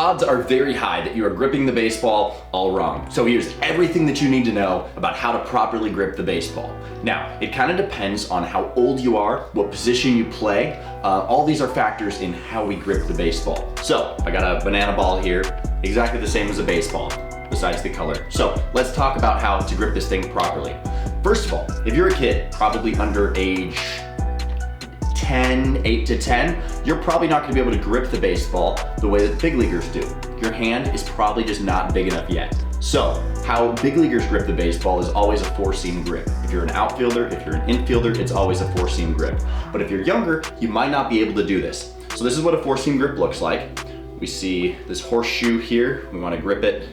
odds are very high that you are gripping the baseball all wrong. So here's everything that you need to know about how to properly grip the baseball. Now, it kind of depends on how old you are, what position you play. All these are factors in how we grip the baseball. So I got a banana ball here, exactly the same as a baseball, besides the color. So let's talk about how to grip this thing properly. First of all, if you're a kid, probably under age 8 to 10, you're probably not gonna be able to grip the baseball the way that big leaguers do. Your hand is probably just not big enough yet. So how big leaguers grip the baseball is always a four-seam grip. If you're an outfielder, if you're an infielder, it's always a four-seam grip. But if you're younger, you might not be able to do this. So this is what a four-seam grip looks like. We see this horseshoe here. We want to grip it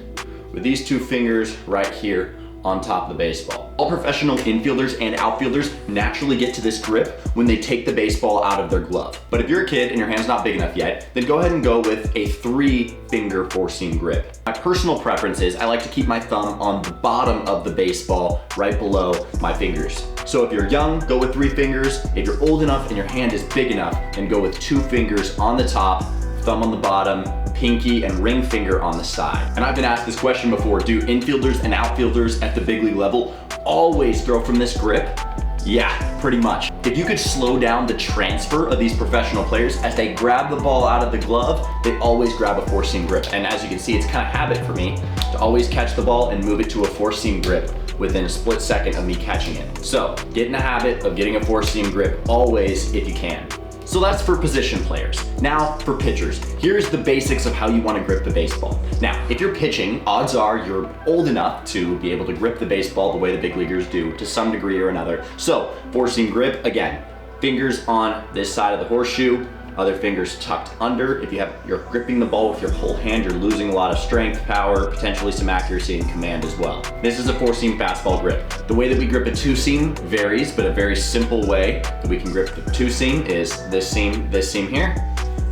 with these two fingers right here on top of the baseball. All professional infielders and outfielders naturally get to this grip when they take the baseball out of their glove. But if you're a kid and your hand's not big enough yet, then go ahead and go with a 3-finger four-seam grip. My personal preference is I like to keep my thumb on the bottom of the baseball right below my fingers. So if you're young, go with 3 fingers. If you're old enough and your hand is big enough, then go with 2 fingers on the top, thumb on the bottom, pinky and ring finger on the side. And I've been asked this question before, do infielders and outfielders at the big league level always throw from this grip? Yeah, pretty much. If you could slow down the transfer of these professional players as they grab the ball out of the glove, they always grab a four-seam grip. And as you can see, it's kind of habit for me to always catch the ball and move it to a four-seam grip within a split second of me catching it. So get in the habit of getting a four-seam grip always if you can. So that's for position players. Now for pitchers. Here's the basics of how you want to grip the baseball. Now, if you're pitching, odds are you're old enough to be able to grip the baseball the way the big leaguers do to some degree or another. So, four-seam grip, again, fingers on this side of the horseshoe, other fingers tucked under. If you're gripping the ball with your whole hand, you're losing a lot of strength, power, potentially some accuracy and command as well. This is a four-seam fastball grip. The way that we grip a two-seam varies, but a very simple way that we can grip the two-seam is this seam here.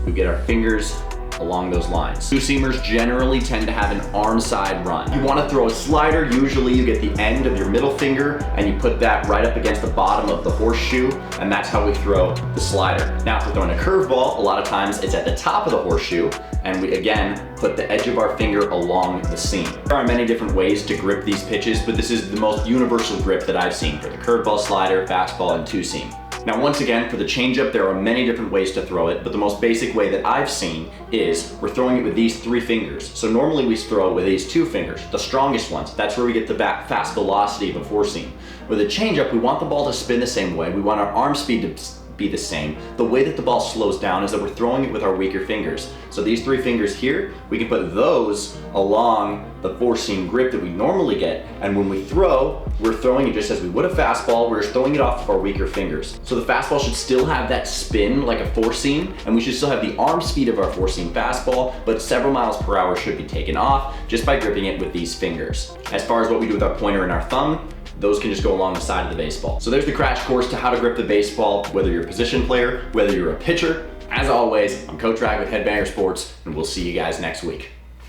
We get our fingers along those lines. Two-seamers generally tend to have an arm side run. You want to throw a slider, usually you get the end of your middle finger and you put that right up against the bottom of the horseshoe, and that's how we throw the slider. Now if we're throwing a curveball, a lot of times it's at the top of the horseshoe, and we again put the edge of our finger along the seam. There are many different ways to grip these pitches, but this is the most universal grip that I've seen for the curveball, slider, fastball, and two-seam. Now once again, for the changeup, there are many different ways to throw it, but the most basic way that I've seen is we're throwing it with these 3 fingers. So normally we throw it with these 2 fingers, the strongest ones. That's where we get the fast velocity of a four-seam. With a changeup, we want the ball to spin the same way. We want our arm speed to be the same. The way that the ball slows down is that we're throwing it with our weaker fingers. So these 3 fingers here, we can put those along the four-seam grip that we normally get, and when we throw, we're throwing it just as we would a fastball, we're just throwing it off of our weaker fingers. So the fastball should still have that spin like a four-seam, and we should still have the arm speed of our four-seam fastball, but several miles per hour should be taken off just by gripping it with these fingers. As far as what we do with our pointer and our thumb, those can just go along the side of the baseball. So there's the crash course to how to grip the baseball, whether you're a position player, whether you're a pitcher. As always, I'm Coach RAC with Headbanger Sports, and we'll see you guys next week.